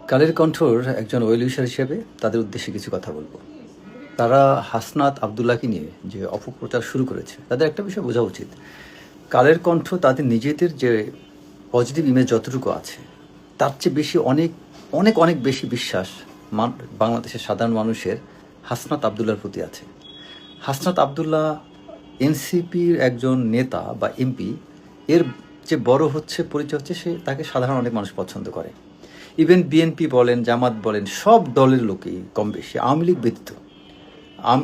কালের কণ্ঠর একজন ওয়েলউইশার হিসেবে তাদের উদ্দেশ্যে কিছু কথা বলবো। তারা হাসনাত আবদুল্লাহকে নিয়ে যে অপপ্রচার শুরু করেছে, তাদের একটা বিষয় বোঝা উচিত। কালের কণ্ঠ তাদের নিজেদের যে পজিটিভ ইমেজ যতটুকু আছে, তার চেয়ে বেশি অনেক অনেক অনেক বেশি বিশ্বাস বাংলাদেশের সাধারণ মানুষের হাসনাত আবদুল্লাহর প্রতি আছে। হাসনাত আবদুল্লাহ এনসিপির একজন নেতা বা এমপি, এর যে বড় হচ্ছে পরিচয় হচ্ছে সে তাকে সাধারণ অনেক মানুষ পছন্দ করে। ইভেন বিএনপি বলেন, জামাত বলেন, সব দলের লোকই কম বেশি, আওয়ামী লীগ ব্যতীত,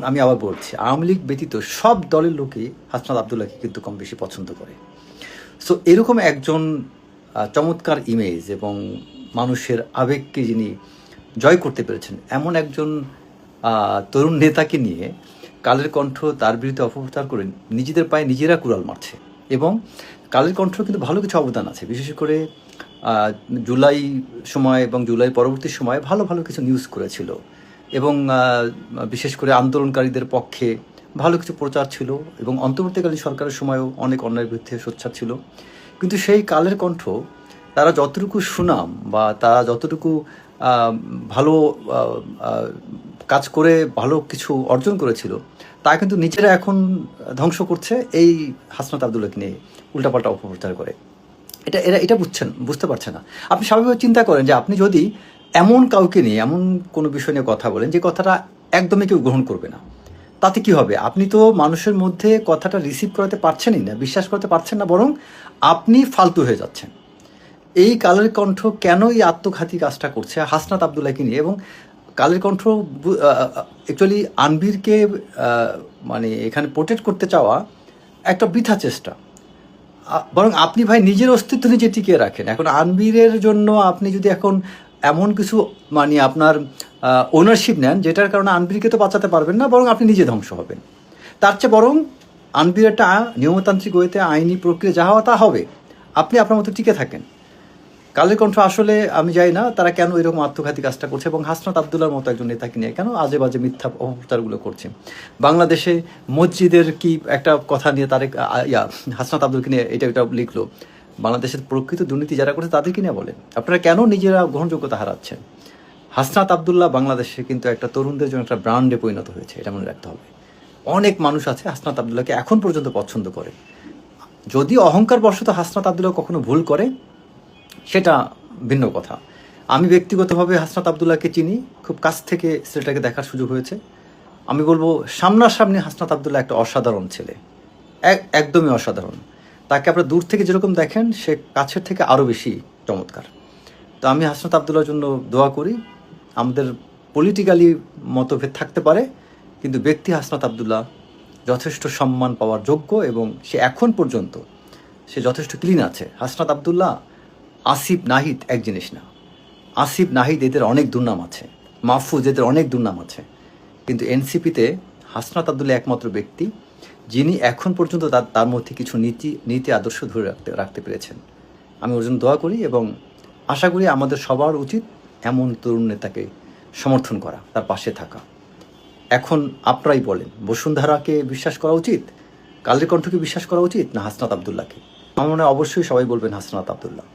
আমি আবার বলছি, আওয়ামী লীগ ব্যতীত সব দলের লোকই হাসনাত আবদুল্লাহকে কিন্তু কম বেশি পছন্দ করে। সো এরকম একজন চমৎকার ইমেজ এবং মানুষের আবেগকে যিনি জয় করতে পেরেছেন, এমন একজন তরুণ নেতাকে নিয়ে কালের কণ্ঠ তার বিরুদ্ধে অপপ্রচার করে নিজেদের পায়ে নিজেরা কুড়াল মারছে। এবং কালের কণ্ঠ কিন্তু ভালো কিছু অবদান আছে, বিশেষ করে জুলাই সময় এবং জুলাই পরবর্তী সময়ে ভালো ভালো কিছু নিউজ করেছিল এবং বিশেষ করে আন্দোলনকারীদের পক্ষে ভালো কিছু প্রচার ছিল এবং অন্তর্বর্তীকালীন সরকারের সময়ও অনেক অন্যায়ের বিরুদ্ধে সোচ্চার ছিল। কিন্তু সেই কালের কণ্ঠ তারা যতটুকু সুনাম বা তারা যতটুকু ভালো কাজ করে ভালো কিছু অর্জন করেছিল, তা কিন্তু নিজেরা এখন ধ্বংস করছে এই হাসনাত আবদুল্লাহকে নিয়ে উল্টাপাল্টা অপপ্রচার করে। এটা বুঝতে পারছে না। আপনি স্বাভাবিকভাবে চিন্তা করেন যে আপনি যদি এমন কাউকে নিয়ে এমন কোনো বিষয় নিয়ে কথা বলেন যে কথাটা একদমই কেউ গ্রহণ করবে না, তাতে কি হবে? আপনি তো মানুষের মধ্যে কথাটা রিসিভ করাতে পারছেনই না, বিশ্বাস করতে পারছেন না, বরং আপনি ফালতু হয়ে যাচ্ছেন। এই কালের কণ্ঠ কেন এই আত্মঘাতী কাজটা করছে হাসনাত আবদুল্লাহকে নিয়ে? এবং কালের কণ্ঠ অ্যাকচুয়ালি আনবিরকে মানে এখানে প্রোটেক্ট করতে চাওয়া একটা বৃথা চেষ্টা। বরং আপনি ভাই নিজের অস্তিত্ব নিজে টিকিয়ে রাখেন। এখন আনবিরের জন্য আপনি যদি এখন এমন কিছু মানে আপনার ওনারশিপ নেন যেটার কারণে আনবিরকে তো বাঁচাতে পারবেন না, বরং আপনি নিজে ধ্বংস হবেন। তার চেয়ে বরং আনবির একটা নিয়মতান্ত্রিক ওয়েতে আইনি প্রক্রিয়া যা হওয়া তা হবে, আপনি আপনার মতো টিকে থাকেন। কালের কণ্ঠ আসলে আমি জানি না তারা কেন এরকম আত্মঘাতী কাজটা করছে এবং হাসনাত আবদুল্লাহর মতো একজন নেতাকে নিয়ে কেন আজে বাজে মিথ্যা অপপ্রচারগুলো করছে। বাংলাদেশে মসজিদের কি একটা কথা নিয়ে হাসনাত আবদুল্লাহকে নিয়ে এটা লিখলো। বাংলাদেশের প্রকৃত দুর্নীতি যারা করছে তাদেরকে নিয়ে বলেন। আপনারা কেন নিজেরা গ্রহণযোগ্যতা হারাচ্ছেন? হাসনাত আবদুল্লাহ বাংলাদেশে কিন্তু একটা তরুণদের জন্য একটা ব্র্যান্ডে পরিণত হয়েছে, এটা মনে রাখতে হবে। অনেক মানুষ আছে হাসনাত আবদুল্লাহকে এখন পর্যন্ত পছন্দ করে। যদি অহংকার বশত হাসনাত আবদুল্লাহ কখনো ভুল করে সেটা ভিন্ন কথা। আমি ব্যক্তিগতভাবে হাসনাত আবদুল্লাহকে চিনি, খুব কাছ থেকে ছেলেটাকে দেখার সুযোগ হয়েছে। আমি বলবো সামনাসামনি হাসনাত আবদুল্লাহ একটা অসাধারণ ছেলে, একদমই অসাধারণ। তাকে আপনারা দূর থেকে যেরকম দেখেন সে কাছের থেকে আরও বেশি চমৎকার। তো আমি হাসনাত আবদুল্লাহর জন্য দোয়া করি। আমাদের পলিটিক্যালি মতভেদ থাকতে পারে, কিন্তু ব্যক্তি হাসনাত আবদুল্লাহ যথেষ্ট সম্মান পাওয়ার যোগ্য এবং সে এখন পর্যন্ত সে যথেষ্ট ক্লিন আছে। হাসনাত আবদুল্লাহ, আসিফ নাহিদ এক জিনিস না। আসিফ নাহিদ এদের অনেক দুর্নাম আছে, মাহফুজ এদের অনেক দুর্নাম আছে, কিন্তু এনসিপিতে হাসনাত আবদুল্লাহ একমাত্র ব্যক্তি যিনি এখন পর্যন্ত তার মধ্যে কিছু নীতি আদর্শ ধরে রাখতে পেরেছেন। আমি ওর জন্য দোয়া করি এবং আশা করি আমাদের সবার উচিত এমন তরুণ নেতাকে সমর্থন করা, তার পাশে থাকা। এখন আপনারাই বলেন, বসুন্ধরাকে বিশ্বাস করা উচিত, কালের কণ্ঠকে বিশ্বাস করা উচিত, না হাসনাত আবদুল্লাহকে? আমার মনে হয় অবশ্যই সবাই বলবেন হাসনাত আবদুল্লাহ।